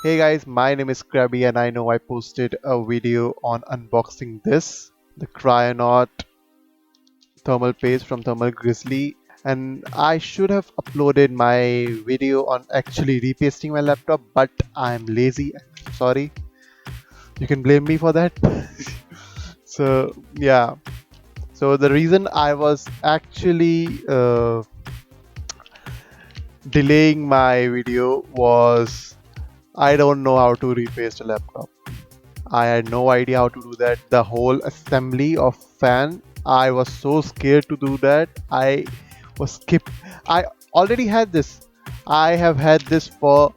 Hey guys, my name is Crabby and I know I posted a video on unboxing this, the Cryonaut thermal paste from Thermal Grizzly, and I should have uploaded my video on actually repasting my laptop, but I'm lazy. Sorry, you can blame me for that. So yeah, so the reason I was actually delaying my video was I don't know how to repaste a laptop. I had no idea how to do that. The whole assembly of fan, I was so scared to do that. I was skip. I already had this. I have had this for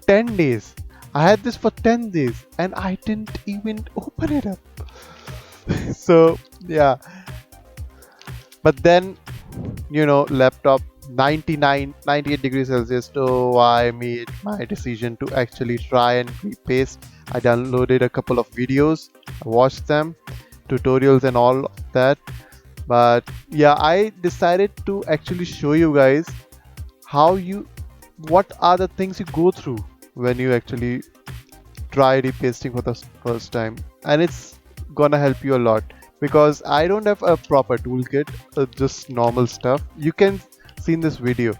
10 days. I had this for 10 days and I didn't even open it up. So, yeah. But then, laptop 98 degrees Celsius, so I made my decision to actually try and repaste. I downloaded a couple of videos, I watched them, tutorials and all of that. But yeah, I decided to actually show you guys what are the things you go through when you actually try repasting for the first time, and it's gonna help you a lot because I don't have a proper toolkit, just normal stuff. You can see in this video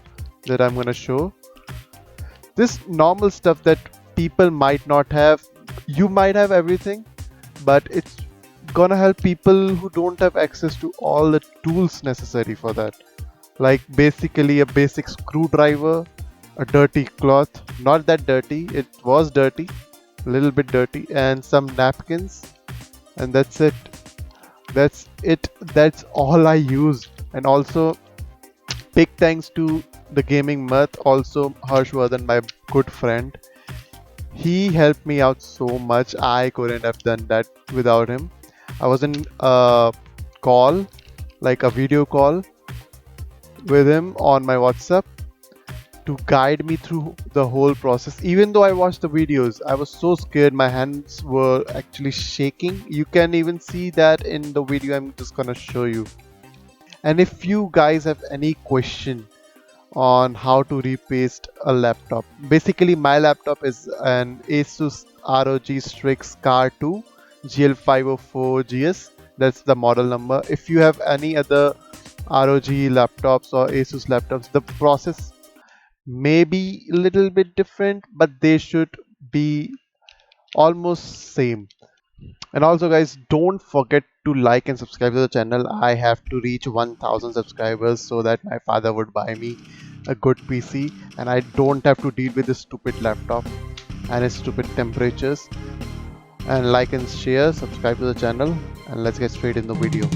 that I'm gonna show this normal stuff that people might not have. You might have everything, but it's gonna help people who don't have access to all the tools necessary for that, like basically a basic screwdriver, a dirty cloth, not that dirty, it was dirty, a little bit dirty, and some napkins, and that's it. That's all I used. And also big thanks to the gaming mutt, also Harshvardhan, my good friend. He helped me out so much. I couldn't have done that without him. I was in a call, like a video call with him on my WhatsApp to guide me through the whole process. Even though I watched the videos, I was so scared. My hands were actually shaking. You can even see that in the video I'm just gonna show you. And if you guys have any question on how to repaste a laptop, basically my laptop is an Asus ROG Strix Car 2 GL504GS. That's the model number. If you have any other ROG laptops or Asus laptops, the process may be a little bit different, but they should be almost same. And also guys, don't forget to like and subscribe to the channel. I have to reach 1000 subscribers so that my father would buy me a good PC and I don't have to deal with this stupid laptop and its stupid temperatures. And like and share, subscribe to the channel, and let's get straight in the video.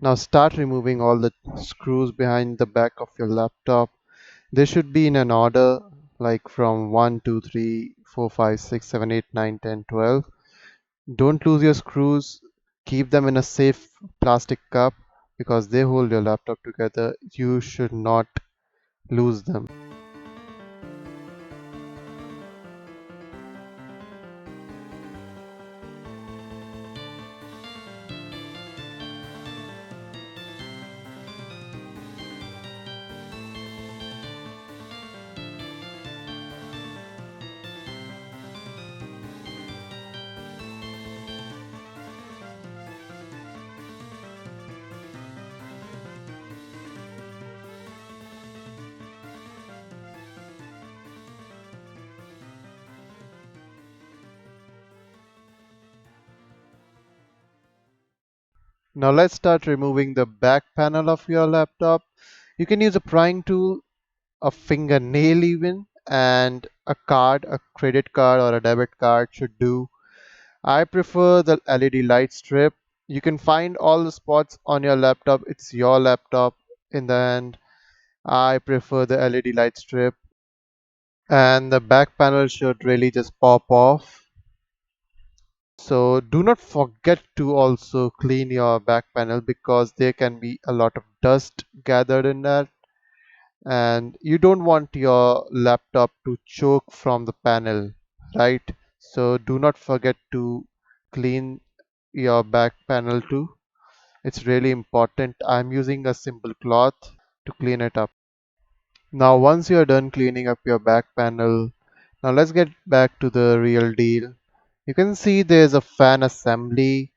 Now start removing all the screws behind the back of your laptop. They should be in an order, like from 1, 2, 3, 4, 5, 6, 7, 8, 9, 10, 12. Don't lose your screws. Keep them in a safe plastic cup because they hold your laptop together. You should not lose them. Now let's start removing the back panel of your laptop. You can use a prying tool, a fingernail even, and a card, a credit card or a debit card should do. I prefer the LED light strip. You can find all the spots on your laptop. It's your laptop in the end. I prefer the LED light strip. And the back panel should really just pop off. So do not forget to also clean your back panel because there can be a lot of dust gathered in that, and you don't want your laptop to choke from the panel, right? So do not forget to clean your back panel too. It's really important. I'm using a simple cloth to clean it up. Now once you're done cleaning up your back panel, now let's get back to the real deal. You can see there's a fan assembly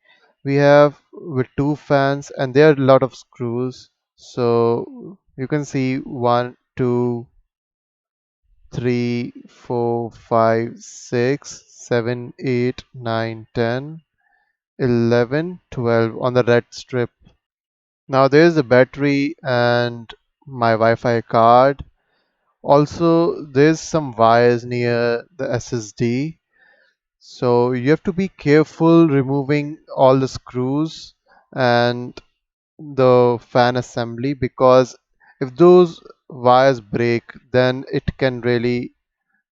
we have with two fans, and there are a lot of screws. So you can see 1, 2, 3, 4, 5, 6, 7, 8, 9, 10, 11, 12 on the red strip. Now there's the battery and my Wi-Fi card. Also, there's some wires near the SSD. So you have to be careful removing all the screws and the fan assembly, because if those wires break, then it can really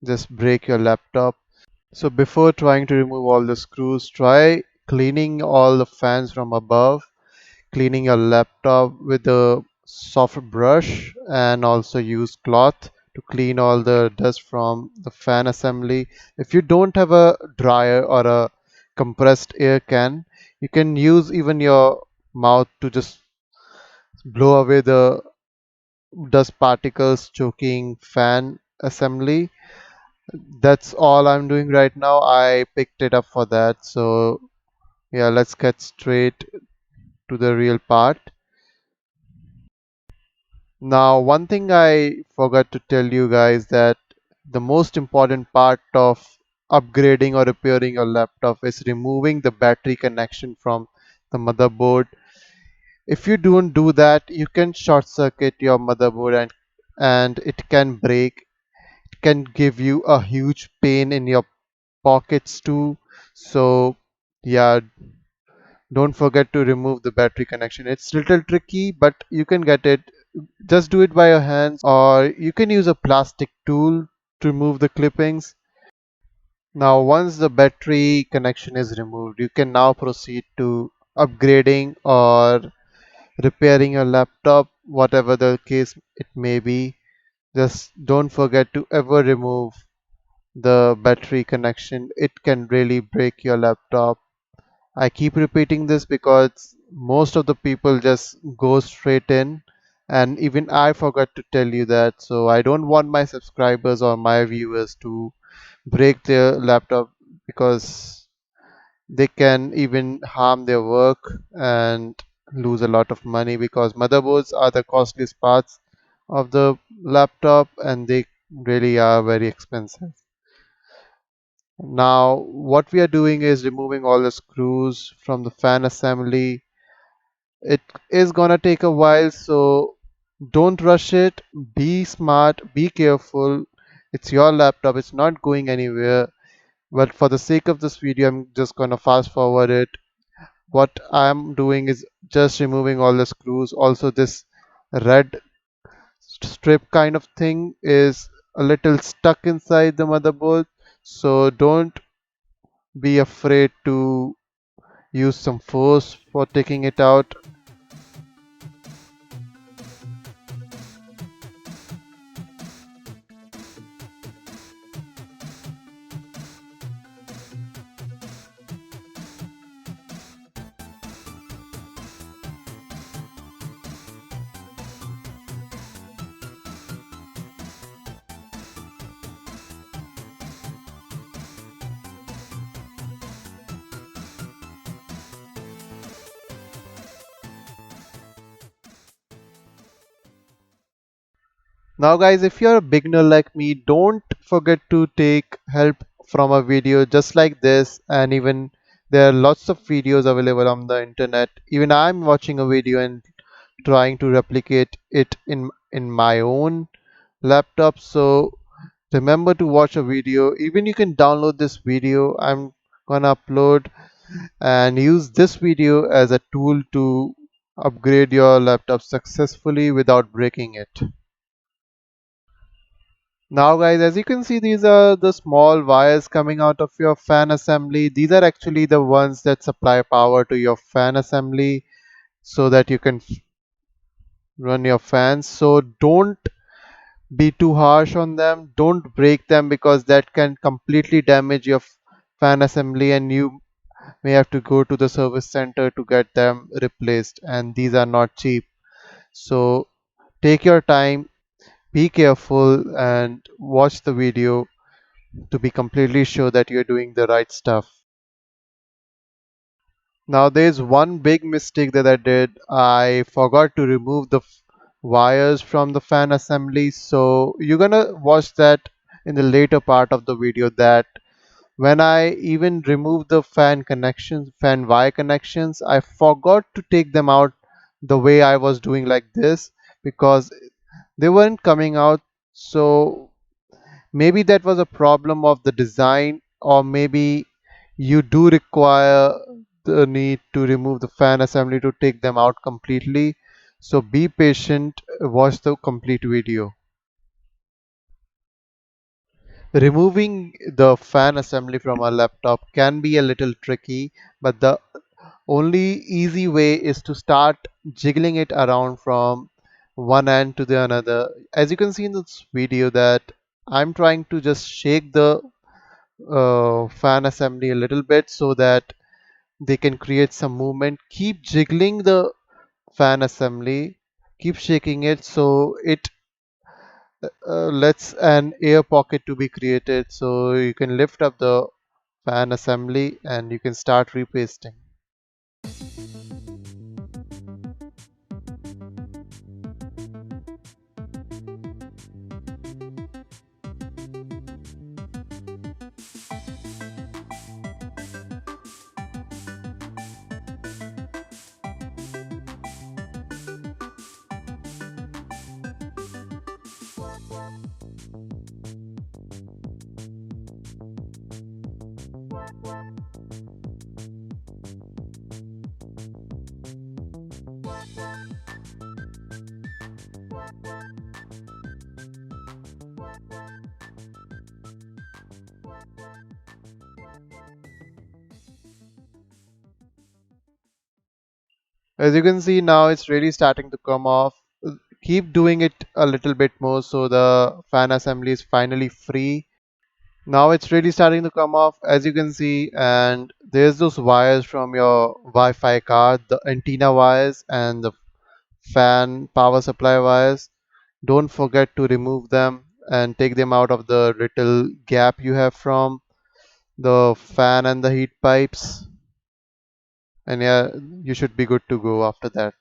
just break your laptop. So before trying to remove all the screws, try cleaning all the fans from above, cleaning your laptop with a soft brush, and also use cloth to clean all the dust from the fan assembly. If you don't have a dryer or a compressed air can, you can use even your mouth to just blow away the dust particles choking fan assembly. That's all I'm doing right now. I picked it up for that. So yeah, let's get straight to the real part. Now, one thing I forgot to tell you guys, that the most important part of upgrading or repairing your laptop is removing the battery connection from the motherboard. If you don't do that, you can short circuit your motherboard, and it can break. It can give you a huge pain in your pockets too. So yeah, don't forget to remove the battery connection. It's little tricky, but you can get it. Just do it by your hands, or you can use a plastic tool to remove the clippings. Now once the battery connection is removed, you can now proceed to upgrading or repairing your laptop, whatever the case it may be. Just don't forget to ever remove the battery connection. It can really break your laptop. I keep repeating this because most of the people just go straight in, and even I forgot to tell you that. So I don't want my subscribers or my viewers to break their laptop, because they can even harm their work and lose a lot of money, because motherboards are the costliest parts of the laptop and they really are very expensive. Now what we are doing is removing all the screws from the fan assembly. It is gonna take a while, so don't rush it. Be smart, be careful. It's your laptop, it's not going anywhere. But for the sake of this video, I'm just gonna fast forward it. What I'm doing is just removing all the screws. Also, this red strip kind of thing is a little stuck inside the motherboard, so don't be afraid to use some force for taking it out. Now guys, if you're a beginner like me, don't forget to take help from a video just like this, and even there are lots of videos available on the internet. Even I'm watching a video and trying to replicate it in my own laptop. So remember to watch a video. Even you can download this video I'm gonna upload, and use this video as a tool to upgrade your laptop successfully without breaking it. Now guys, as you can see, these are the small wires coming out of your fan assembly. These are actually the ones that supply power to your fan assembly so that you can run your fans. So don't be too harsh on them. Don't break them, because that can completely damage your fan assembly, and you may have to go to the service center to get them replaced, and these are not cheap. So take your time, be careful, and watch the video to be completely sure that you're doing the right stuff. Now there's one big mistake that I did. I forgot to remove the wires from the fan assembly. So you're gonna watch that in the later part of the video, that when I even removed the fan connections, fan wire connections, I forgot to take them out the way I was doing like this, because they weren't coming out. So maybe that was a problem of the design, or maybe you do require the need to remove the fan assembly to take them out completely. So be patient, watch the complete video. Removing the fan assembly from a laptop can be a little tricky, but the only easy way is to start jiggling it around from one end to the another. As you can see in this video, that I'm trying to just shake the fan assembly a little bit so that they can create some movement. Keep jiggling the fan assembly, keep shaking it so it lets an air pocket to be created, so you can lift up the fan assembly and you can start repasting. As you can see now, it's really starting to come off. Keep doing it a little bit more so the fan assembly is finally free. Now it's really starting to come off, as you can see, and there's those wires from your Wi-Fi card, the antenna wires and the fan power supply wires. Don't forget to remove them and take them out of the little gap you have from the fan and the heat pipes. And yeah, you should be good to go after that.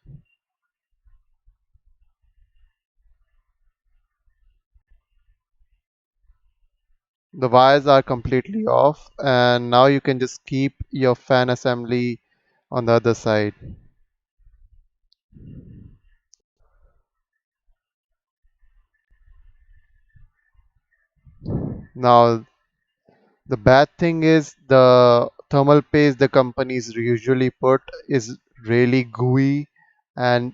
The wires are completely off, and now you can just keep your fan assembly on the other side. Now the bad thing is the thermal paste the companies usually put is really gooey, and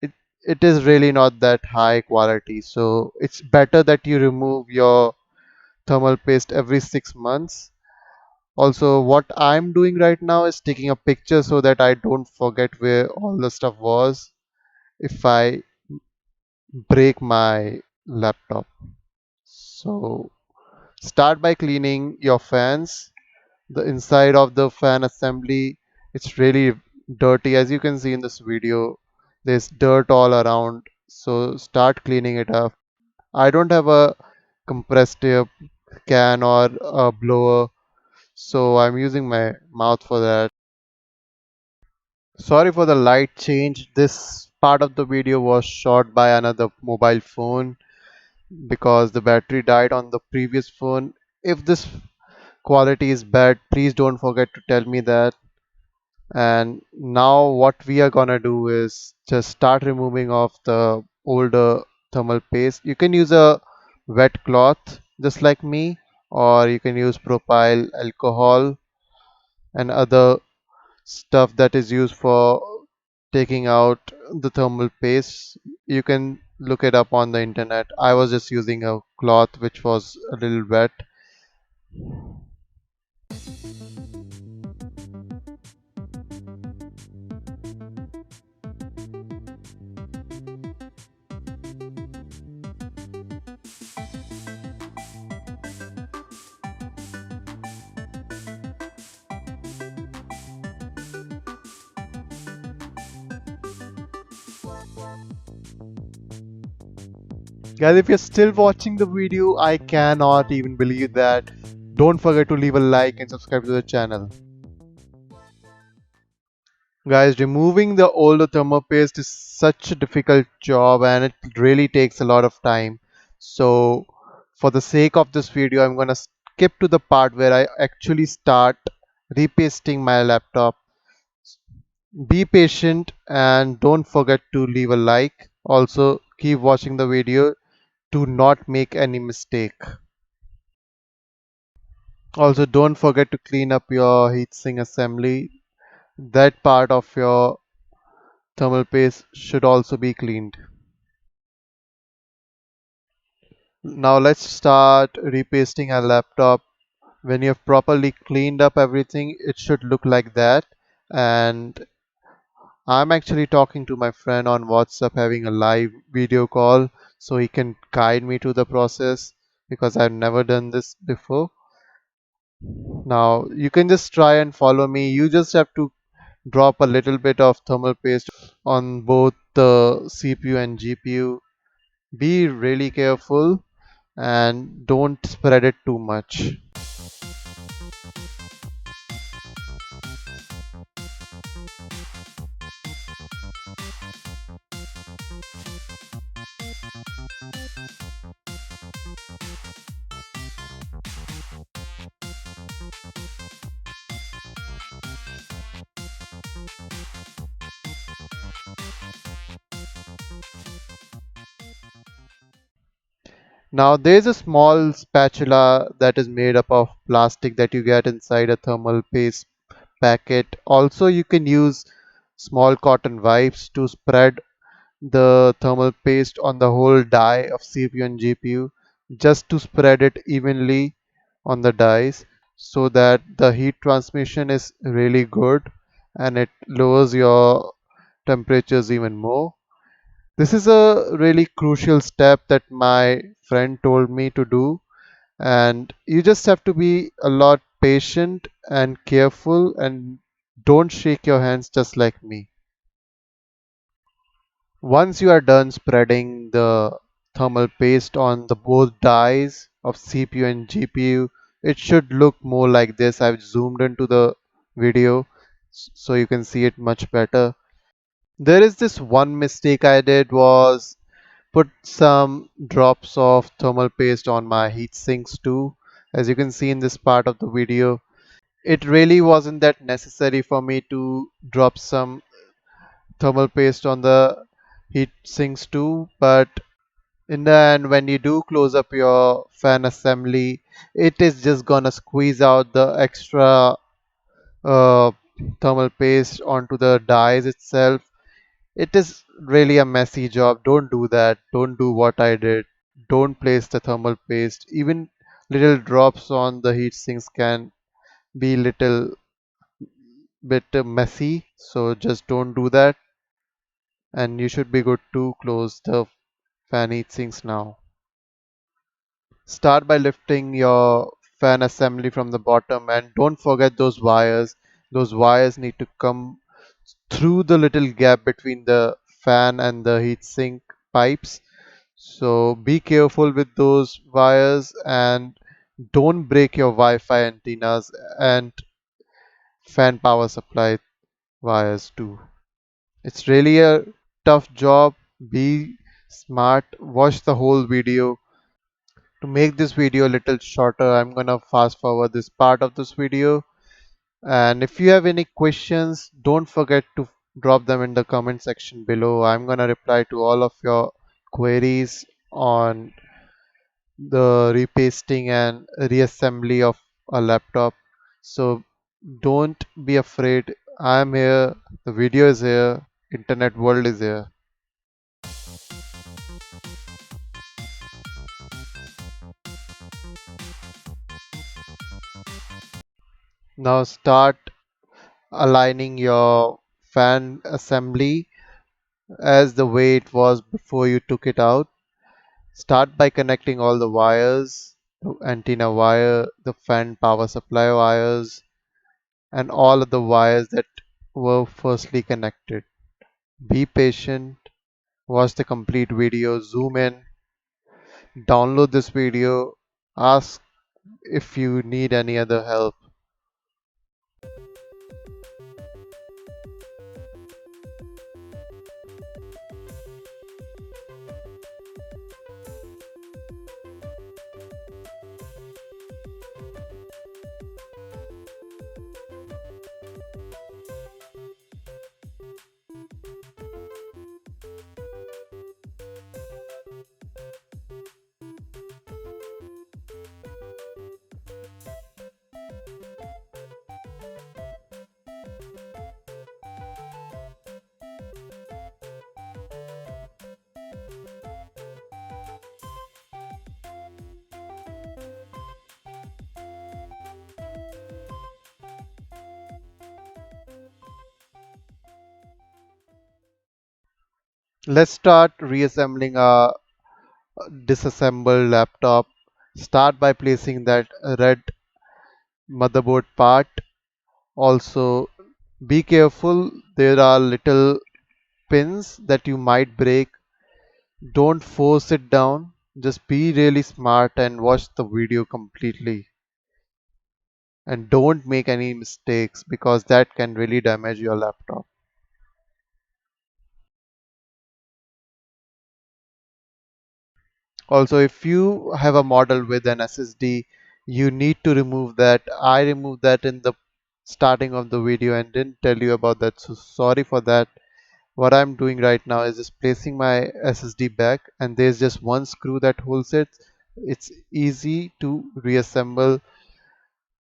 it, it is really not that high quality. So it's better that you remove your thermal paste every 6 months. Also, what I'm doing right now is taking a picture so that I don't forget where all the stuff was if I break my laptop. So start by cleaning your fans, the inside of the fan assembly. It's really dirty, as you can see in this video. There's dirt all around, so start cleaning it up. I don't have a compressed air can or a blower, so I'm using my mouth for that. Sorry for the light change. This part of the video was shot by another mobile phone because the battery died on the previous phone. If this quality is bad, please don't forget to tell me that. And now what we are gonna do is just start removing of the older thermal paste. You can use a wet cloth just like me, or you can use propyl alcohol and other stuff that is used for taking out the thermal paste. You can look it up on the internet. I was just using a cloth which was a little wet. Guys, if you're still watching the video, I cannot even believe that. Don't forget to leave a like and subscribe to the channel. Guys, removing the older thermal paste is such a difficult job and it really takes a lot of time. So, for the sake of this video, I'm gonna skip to the part where I actually start repasting my laptop. Be patient and don't forget to leave a like. Also, keep watching the video to not make any mistake. Also, don't forget to clean up your heatsink assembly. That part of your thermal paste should also be cleaned. Now let's start repasting our laptop. When you have properly cleaned up everything, it should look like that. And I'm actually talking to my friend on WhatsApp, having a live video call so he can guide me to the process because I've never done this before. Now you can just try and follow me. You just have to drop a little bit of thermal paste on both the CPU and GPU. Be really careful and don't spread it too much. Now there's a small spatula that is made up of plastic that you get inside a thermal paste packet. Also you can use small cotton wipes to spread the thermal paste on the whole die of CPU and GPU just to spread it evenly on the dies so that the heat transmission is really good and it lowers your temperatures even more. This is a really crucial step that my friend told me to do, and you just have to be a lot patient and careful and don't shake your hands just like me. Once you are done spreading the thermal paste on the both dies of CPU and GPU, it should look more like this. I've zoomed into the video so you can see it much better. There is this one mistake I did was put some drops of thermal paste on my heat sinks too. As you can see in this part of the video, it really wasn't that necessary for me to drop some thermal paste on the heat sinks too, but in the end when you do close up your fan assembly, it is just gonna squeeze out the extra uh, thermal paste onto the dies itself. It is really a messy job. Don't do that. Don't do what I did. Don't place the thermal paste. Even little drops on the heat sinks can be little bit messy. So just don't do that. And you should be good to close the fan heat sinks now. Start by lifting your fan assembly from the bottom and don't forget those wires. Those wires need to come through the little gap between the fan and the heatsink pipes. So be careful with those wires and don't break your Wi-Fi antennas and fan power supply wires too. It's really a tough job. Be smart. Watch the whole video. To make this video a little shorter, I'm gonna fast forward this part of this video. And if you have any questions, don't forget to drop them in the comment section below. I'm gonna reply to all of your queries on the repasting and reassembly of a laptop. So don't be afraid. I'm here, the video is here, internet world is here. Now start aligning your fan assembly as the way it was before you took it out. Start by connecting all the wires, the antenna wire, the fan power supply wires, and all of the wires that were firstly connected. Be patient, watch the complete video, zoom in, Download this video, ask if you need any other help. Let's start reassembling our disassembled laptop. Start by placing that red motherboard part. Also, be careful, there are little pins that you might break. Don't force it down. Just be really smart and watch the video completely. And don't make any mistakes because that can really damage your laptop. Also, if you have a model with an SSD, you need to remove that. I removed that in the starting of the video and didn't tell you about that, so sorry for that. What I'm doing right now is just placing my SSD back, and there's just one screw that holds it. It's easy to reassemble.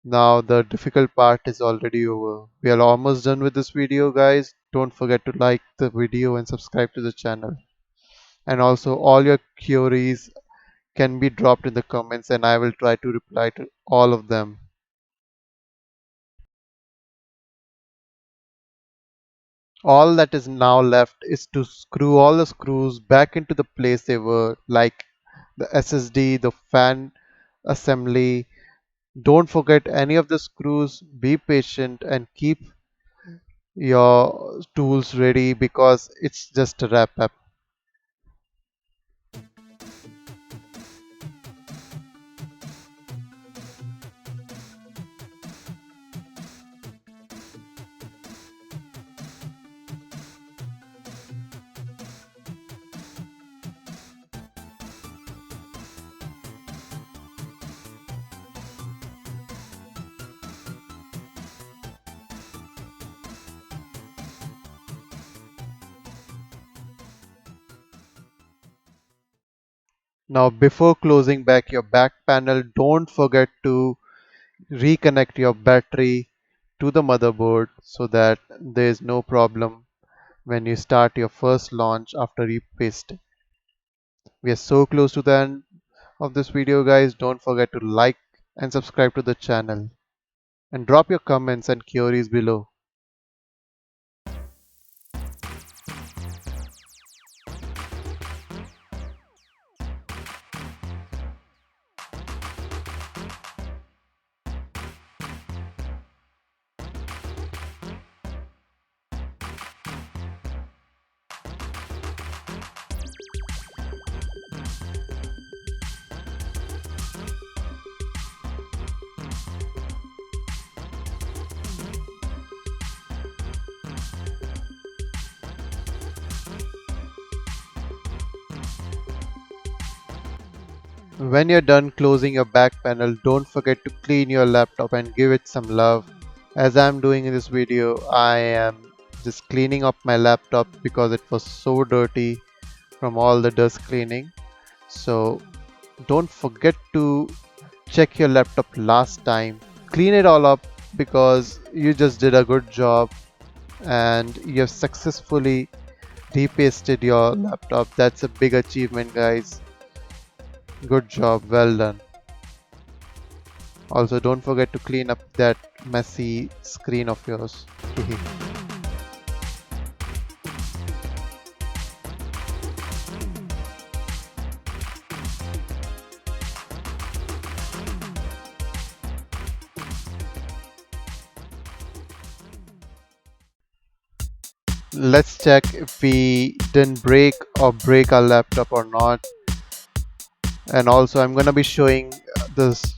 Now the difficult part is already over. We are almost done with this video, guys. Don't forget to like the video and subscribe to the channel. And also all your queries can be dropped in the comments and I will try to reply to all of them. All that is now left is to screw all the screws back into the place they were, like the SSD, the fan assembly. Don't forget any of the screws. Be patient and keep your tools ready because it's just a wrap up. Now, before closing back your back panel, don't forget to reconnect your battery to the motherboard so that there is no problem when you start your first launch after repasting. We are so close to the end of this video, guys. Don't forget to like and subscribe to the channel and drop your comments and queries below. When you're done closing your back panel, don't forget to clean your laptop and give it some love. As I'm doing in this video, I am just cleaning up my laptop because it was so dirty from all the dust cleaning. So don't forget to check your laptop last time. Clean it all up because you just did a good job and you have successfully repasted your laptop. That's a big achievement, guys. Good job, well done. Also, don't forget to clean up that messy screen of yours. Let's check if we didn't break our laptop or not. And also I'm gonna be showing this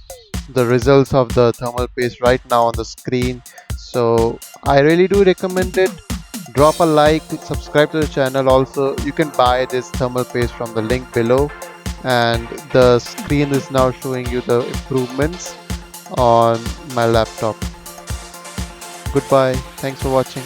the results of the thermal paste right now on the screen. So I really do recommend it. Drop a like, subscribe to the channel. Also you can buy this thermal paste from the link below, and the screen is now showing you the improvements on my laptop. Goodbye, thanks for watching.